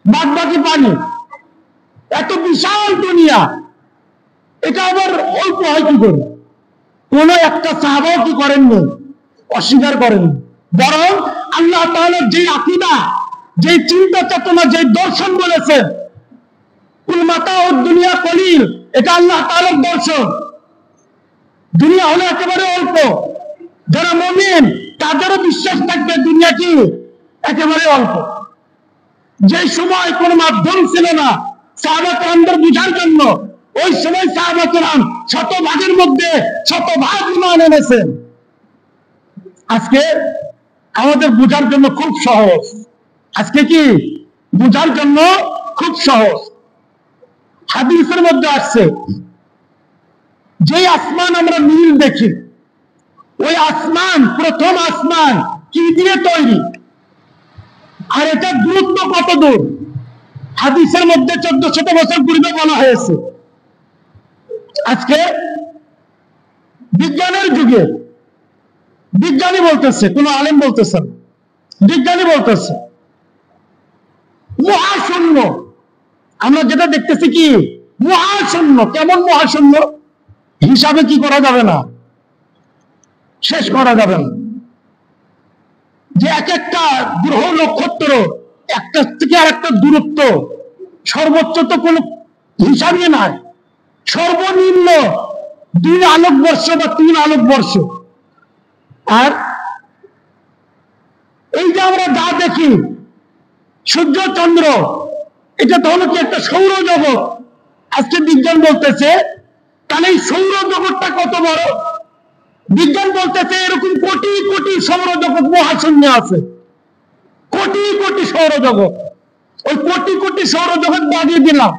বাদ বাকি পানি। এত বিশাল দুনিয়া, এটা আবার অল্প হয় কি করে? কোন একটা সাহাবাও কি করেননি? অস্বীকার করেননি। বরং আল্লাহ তাআলার যে আকীদা, যে চিন্তা চেতনা, যে দর্শন বলেছেন কুল মাতাউদ দুনিয়া কলিল, এটা আল্লাহ তাআলার দর্শন। দুনিয়া হলো একেবারে অল্প। যারা মুমিন তাদেরও বিশ্বাস থাকবে দুনিয়া কি একেবারে অল্প। যে সময় কোন মাধ্যম ছিল না সাহাবা কেরামদের বুঝার জন্য, ওই সময় সাহাবা কেরাম শতভাগের মধ্যে শতভাগ ঈমান এনেছেন। আজকে আমাদের বুঝার জন্য খুব সহজ। আজকে কি বুঝার জন্য খুব সহজ। হাদিসের মধ্যে আসছে, যে আসমান আমরা নীল দেখি, ওই আসমান, প্রথম আসমান কি দিয়ে তৈরি, আর এটা দূরত্ব কত দূর? হাদিসের মধ্যে 1400 বছর পূর্বে বলা হয়েছে। আজকে বিজ্ঞানের যুগে বিজ্ঞানী বলতেছে, কোন আলেম বলতেছে, বিজ্ঞানী বলতেছে মহাশূন্য। আমরা যেটা দেখতেছি কি মহাশূন্য। কেমন মহাশূন্য? হিসাবে কি করা যাবে না, শেষ করা যাবে না। যে এক একটা গ্রহ নক্ষত্র একটা থেকে আর একটা দূরত্ব সর্বোচ্চ তো কোন হিসাবই নাই, সর্বনিম্ন 2 আলোকবর্ষ বা 3 আলোকবর্ষ। আর এই যে আমরা যা দেখি সূর্য চন্দ্র, এটা তো হলো কি একটা সৌরজগৎ। আজকে বিজ্ঞান বলতেছে তাহলে এই সৌরজগৎটা কত বড়? বিজ্ঞান বলতেছে এরকম কোটি কোটি সৌরজগৎ মহাশূন্য আছে, কোটি কোটি সৌরজগৎ। ওই কোটি কোটি সৌরজগৎ বাগিয়ে দিলাম,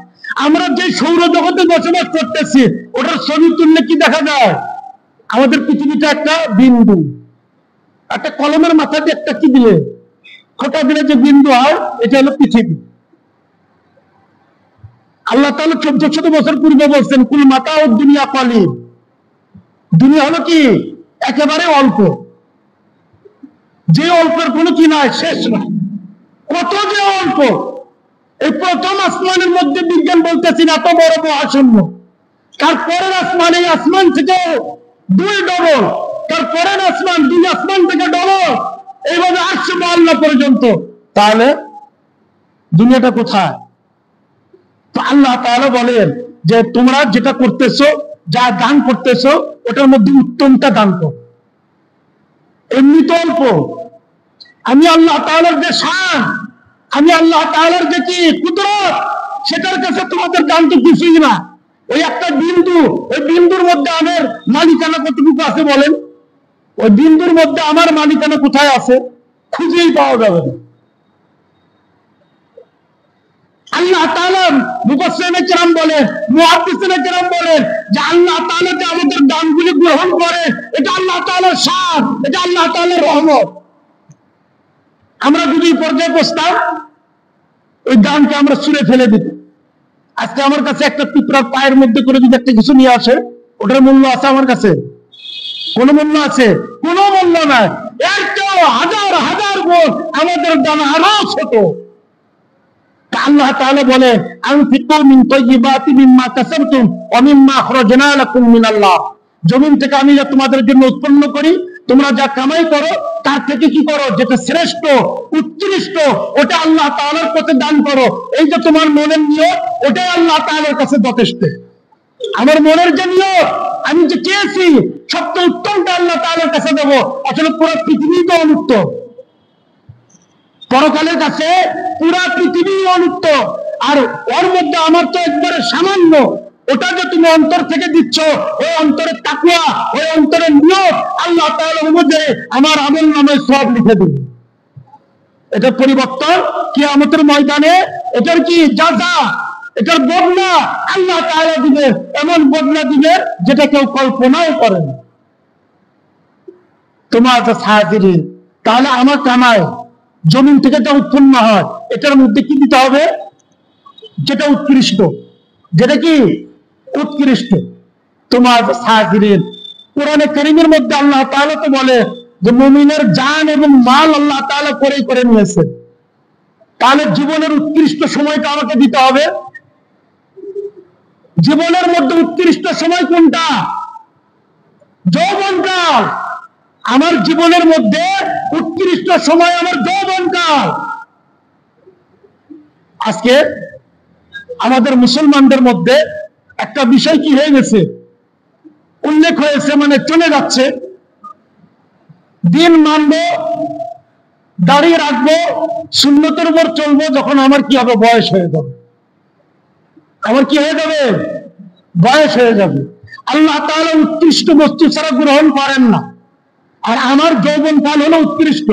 আমরা যে সৌরজগতে বসবাস করতেছি ওটার ছবি তুললে কি দেখা যায়? আমাদের পৃথিবীটা একটা বিন্দু, একটা কলমের মাথাতে একটা কি দিলে খোটা দিলে যে বিন্দু হয়, এটা হলো পৃথিবী। আল্লাহ তাআলা 1400 বছর পূর্বে বলছেন কুল মাতা ও দুনিয়া কালিল। দুনিয়া হলো কি একেবারে অল্প, যে অল্পের কোনো কি নাই, শেষ নাই। কত যে অল্প! এই প্রথম আসমানের মধ্যে বিজ্ঞান বলতেছি এত বড় মহাশূন্য। তারপরের আসমান, এই আসমান থেকে 2 ডবল, তারপরের আসমান 2 আসমান থেকে ডবল, এইভাবে আসছে আল্লাহ পর্যন্ত। তাহলে দুনিয়াটা কোথায়? তো আল্লাহ তাআলা বলেন যে তোমরা যেটা করতেছো, যা দান করতেছো, ওটার মধ্যে উত্তমটা দান করো। এমনি তো অল্প। আমি আল্লাহ তাআলার যে শান, আমি আল্লাহ তাআলার যে কি কুদরত, সেটার কাছে তোমাদের দান তো কিছুই না। ওই একটা বিন্দু, ওই বিন্দুর মধ্যে আমার মালিকানা কতটুকু আছে বলেন? ওই বিন্দুর মধ্যে আমার মালিকানা কোথায় আছে? খুঁজেই পাওয়া যাবে না। আল্লাহ তাআলা মুফাসসিরিনে কেরাম বলেন, মুহাদ্দিসিনে কেরাম বলেন যে আল্লাহ তাআলা যে আমাদের দানগুলি গ্রহণ করে, এটা আল্লাহ তাআলার শান, এটা আল্লাহ তাআলার রহমত। আমরা যদি পর্যায়ে বসতাম, ওই দানকে আমরা ছুঁড়ে ফেলে দিত। আজকে আমার কাছে একটা পিঁপড়ার পায়ের মধ্যে করে যদি একটা কিছু নিয়ে আসে, ওটার মূল্য আছে আমার কাছে? কোন মূল্য আছে? কোন মূল্য নাই। এর চেয়েও হাজার হাজার গুণ আমাদের দান আরো ছোট। আল্লাহ তাআলা বলে আনফিকু মিন তাইয়্যিবাতি মিম্মা কাসাবতুম ওয়া মিম্মা আখরাজনা লাকুম মিনাল্লাহ। জমিন থেকে আমি যা তোমাদের জন্য উৎপন্ন করি, তোমরা যা কামাই করো তার থেকে কি করো? যেটা শ্রেষ্ঠ, উৎকৃষ্ট, ওটা আল্লাহ তাআলার পথে দান করো। এই যে তোমার মনের নিয়ত, ওটাই আল্লাহ তাআলার কাছে যথেষ্ট। আমার মনের যে নিয়ত, আমি যে চেয়েছি সবচেয়ে উত্তমটা আল্লাহ তাআলার কাছে দেবো। আসলে পুরো পৃথিবী তো অনুত্তম, পরকালের কাছে পুরা পৃথিবী অনুত্তম। আর ওর মধ্যে আমার তো একবারে সামান্য, ওটা যে তুমি অন্তর থেকে দিচ্ছ, ওই অন্তরের তাকওয়া, ওই অন্তরের নিয়ত আল্লাহ তাআলা অনুযায়ী আমার আমল নামায় সওয়াব লিখে দিবে। এটার পরিবর্তন কিয়ামতের ময়দানে, এটার কি জাযা, এটার বদলা আল্লাহ তাআলা দিবে। এমন বদলা দিবে যেটা কেউ কল্পনাও করে না। তোমার হাজিরিন, তাহলে আমার কামাই জমিন থেকে যা উৎপন্ন হয়, এটার মধ্যে কি দিতে হবে? যেটা উৎকৃষ্ট, যেটা কি উৎকৃষ্ট। তোমার হাজিরিন, কোরআনে কারীমের মধ্যে আল্লাহ তাআলা তো বলে যে মুমিনের জান এবং মাল আল্লাহ তাআলা করে নিয়েছে। তাহলে জীবনের উৎকৃষ্ট সময়টা আমাকে দিতে হবে। জীবনের মধ্যে উৎকৃষ্ট সময় কোনটা? যৌবনকাল। আমার জীবনের মধ্যে উৎকৃষ্ট সময় আমার যৌবনকাল। আজকে আমাদের মুসলমানদের মধ্যে একটা বিষয় কি হয়ে গেছে, উল্লেখ হয়েছে, মানে চলে যাচ্ছে, দিন মানব, দাঁড়িয়ে রাখবো, সুন্নতের উপর চলবো, যখন আমার কি হবে, বয়স হয়ে যাবে। আমার কি হয়ে যাবে, বয়স হয়ে যাবে। আল্লাহ তাআলা উৎকৃষ্ট বস্তু ছাড়া গ্রহণ করেন না। আর আমার যৌবন কাল হলো উৎকৃষ্ট,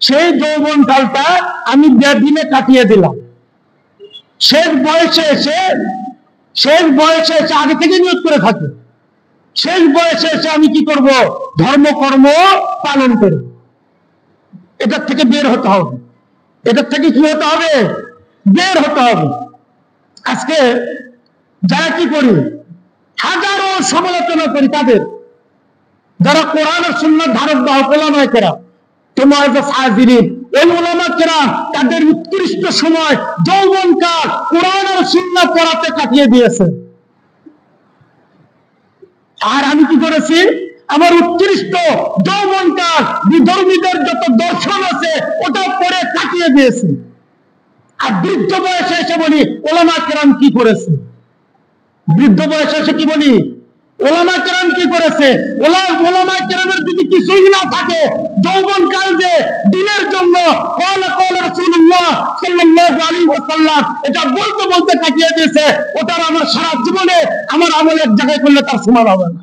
সেই যৌবন কালটা আমি বেদিনে কাটিয়ে দিলাম। শেষ বয়সে এসে আগে থেকে নিয়ত করে থাকি, শেষ বয়সে এসে আমি কি করব, ধর্মকর্ম পালন করব। এটার থেকে বের হতে হবে, এটার থেকে কি হতে হবে, বের হতে হবে। আজকে যারা কি করি, হাজারো সমালোচনা করি তাদের, যারা কোরআন ও সুন্নাহর ধারক বাহক ওলামায়ে কেরাম, তোমার যে সাজিরিন, ওই ওলামায়ে কেরাম তাদের উৎকৃষ্ট সময় যৌবনকাল কোরআন ও সুন্নাহ পড়াতে কাটিয়ে দিয়েছে। আর আমি কি করেছি, আমার উৎকৃষ্ট যৌবনকাল বিধর্মীদের যত দর্শন আছে ওটা পড়ে কাটিয়ে দিয়েছি। আর বৃদ্ধ বয়সে এসে বলি ওলামায়ে কেরাম কি করেছে, বৃদ্ধ বয়সে এসে কি বলি, ওলামায়ে কেরাম কি করেছে। ওলামায়ে কেরামের যদি কিছুই না থাকে, যৌবনকাল যে দিনের জন্য রাসূলুল্লাহ সাল্লাল্লাহু আলাইহি ওয়াসাল্লাম এটা বলতে বলতে কাটিয়ে দিয়েছে, ওটার আমার সারা জীবনে আমার আমল এক জায়গায় করলে তার সমান হবে না।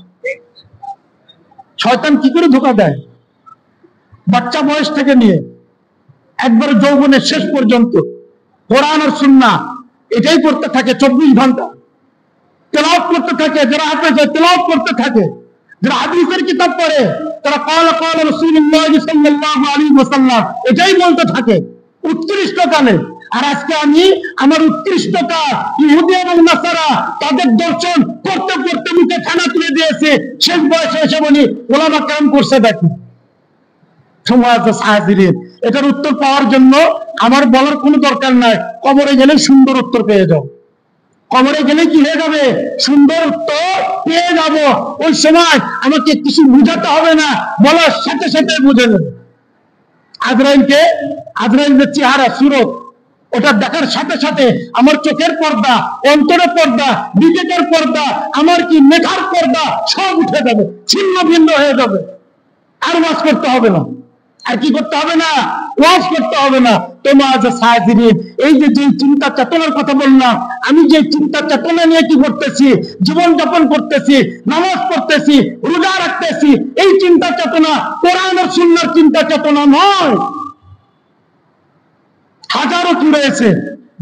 শয়তান কি করে ধোঁকা দেয়, বাচ্চা বয়স থেকে নিয়ে একবার যৌবনের শেষ পর্যন্ত কোরআন আর সুন্নাহ এটাই করতে থাকে, 24 ঘন্টা তেলাওয়াত করতে থাকে। যারা হাফেজ তেলাওয়াত করতে থাকে, যারা হাদিসের কিতাব পড়ে তারা ক্বালা রাসূলুল্লাহ সাল্লাল্লাহু আলাইহি ওয়াসাল্লাম এটাই বলতে থাকে উৎকৃষ্ট কালে। আর আজকে আমি আমার উৎকৃষ্টতা ইহুদি এবং নাসারা তাদের দর্শন করতে করতে মুখে খানা তুলে দিয়েছে, শেষ বয়সে এসে বলি ওলামায়ে কেরাম করছে দেখি। এটার উত্তর পাওয়ার জন্য আমার বলার কোনো দরকার নাই, কবরে গেলে সুন্দর উত্তর পেয়ে যাও। কবরে গেলে কি হয়ে যাবে, সুন্দর উত্তর পেয়ে যাব। ওই সময় আমাকে কিছু বুঝাতে হবে না, বলার সাথে সাথে বুঝে নেবে। আজরাইলের চেহারা সুরত ওটা দেখার সাথে সাথে আমার চোখের পর্দা, অন্তরের পর্দা, বিবেকের পর্দা, আমার কি মেধার পর্দা সব উঠে যাবে, ছিন্ন ভিন্ন হয়ে যাবে। আর ওয়াজ করতে হবে না, আর কি করতে হবে না, ওয়াজ করতে হবে না। তোমার যে সাজিরিন, এই যে চিন্তা চেতনার কথা বললাম, আমি যে চিন্তা চেতনা নিয়ে কি করতেছি, জীবন যাপন করতেছি, নামাজ পড়তেছি, রোজা রাখতেছি, এই চিন্তা চেতনা কোরআন আর সুন্নাহর চিন্তা চেতনা নয়। হাজারো কি রয়েছে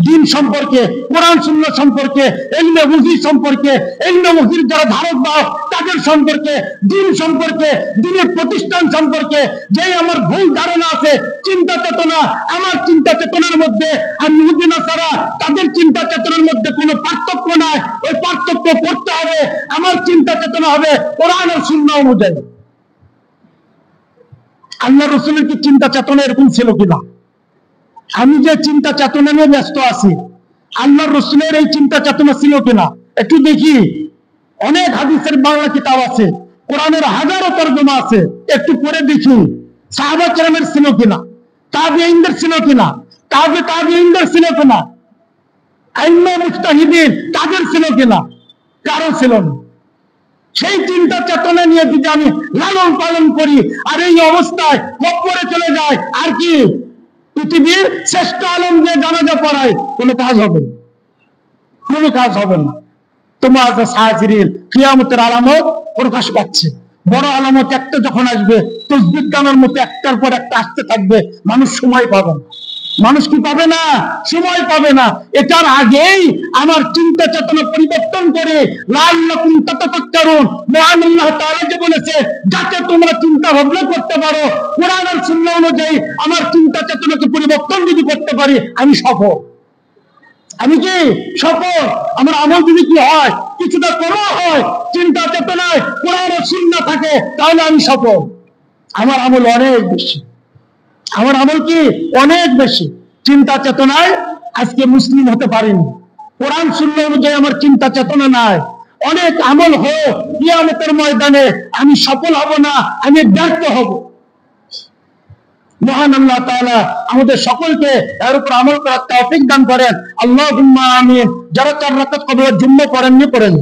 দিন সম্পর্কে, কোরআন সুন্নাহ সম্পর্কে, ইলমে ওয়াহি সম্পর্কে, ইলমে ওয়াহির যারা ধারক বাহক তাদের সম্পর্কে, দিন সম্পর্কে, দিনের প্রতিষ্ঠান সম্পর্কে যে আমার ভুল ধারণা আছে, চিন্তা চেতনা, আমার চিন্তা চেতনার মধ্যে আর ইহুদি নাসারা তাদের চিন্তা চেতনার মধ্যে কোনো পার্থক্য নাই। ওই পার্থক্য করতে হবে, আমার চিন্তা চেতনা হবে কোরআন ও সুন্নাহ অনুযায়ী। আল্লাহ রাসূলের কি চিন্তা চেতনা এরকম ছিল কিনা? আমি যে চিন্তা চেতনা নিয়ে ব্যস্ত আছি, আল্লাহর রাসূলের এই চিন্তা চেতনা ছিল কিনা একটু দেখি। অনেক হাদিসের বাংলা কিতাব আছে, কোরআনের হাজারো তরজমা আছে, একটু পড়ে দেখি সাহাবা কেরামের ছিল কিনা, তাবিঈনদের ছিল কিনা, তাবিঈনদের ছিল কিনা, আইম্মা মুজতাহিদিন তাদের ছিল কিনা, কারো ছিল না। সেই চিন্তা চেতনা নিয়ে যদি আমি লালন পালন করি আর এই অবস্থায় কবরে চলে যায়, আর কি পৃথিবীর শ্রেষ্ঠ আলেম যে জানাজা পড়ায়, কোনো কাজ হবে না, কোনো কাজ হবে না। তোমার যে সাজিরিন, কিয়ামতের আলামত প্রকাশ পাচ্ছে। বড় আলামত একটা যখন আসবে, তাসবিহ গানের মতো একটার পর একটা আসতে থাকবে, মানুষ সময় পাবে না। মানুষ কি পাবে না, সময় পাবে না। এটার আগেই আমার চিন্তা চেতনা পরিবর্তন করে লাআল্লাকুম তাতাফাক্কারুন, মহান আল্লাহ তাআলা যে বলেছে যাতে তোমরা চিন্তা ভাবনা করতে পারো, কোরআন আর সুন্নাহ অনুযায়ী আমার চিন্তা চেতনাকে পরিবর্তন যদি করতে পারি, আমি সফল। আমি কি সফল? আমার আমল যদি কি হয়, কিছুটা করো হয়, চিন্তা চেতনায় কোরআন আর সুন্নাহ থাকে, তাহলে আমি সফল। আমার আমল অনেক বেশি, আমার আমল কি অনেক বেশি। চিন্তা চেতনায় আজকে মুসলিম হতে পারিনি, কোরআন সুন্নাহ অনুযায়ী আমার চিন্তা চেতনা নাই। অনেক আমল হোক, কিয়ামতের ময়দানে আমি সফল হব না, আমি ব্যর্থ হব। মহান আল্লাহ তাআলা আমাদের সকলকে এর উপর আমল করার তৌফিক দান করেন। আল্লাহুম্মা আমিন। যারা 4 রাকাত কবরের জুম্মা পড়েননি পড়েন।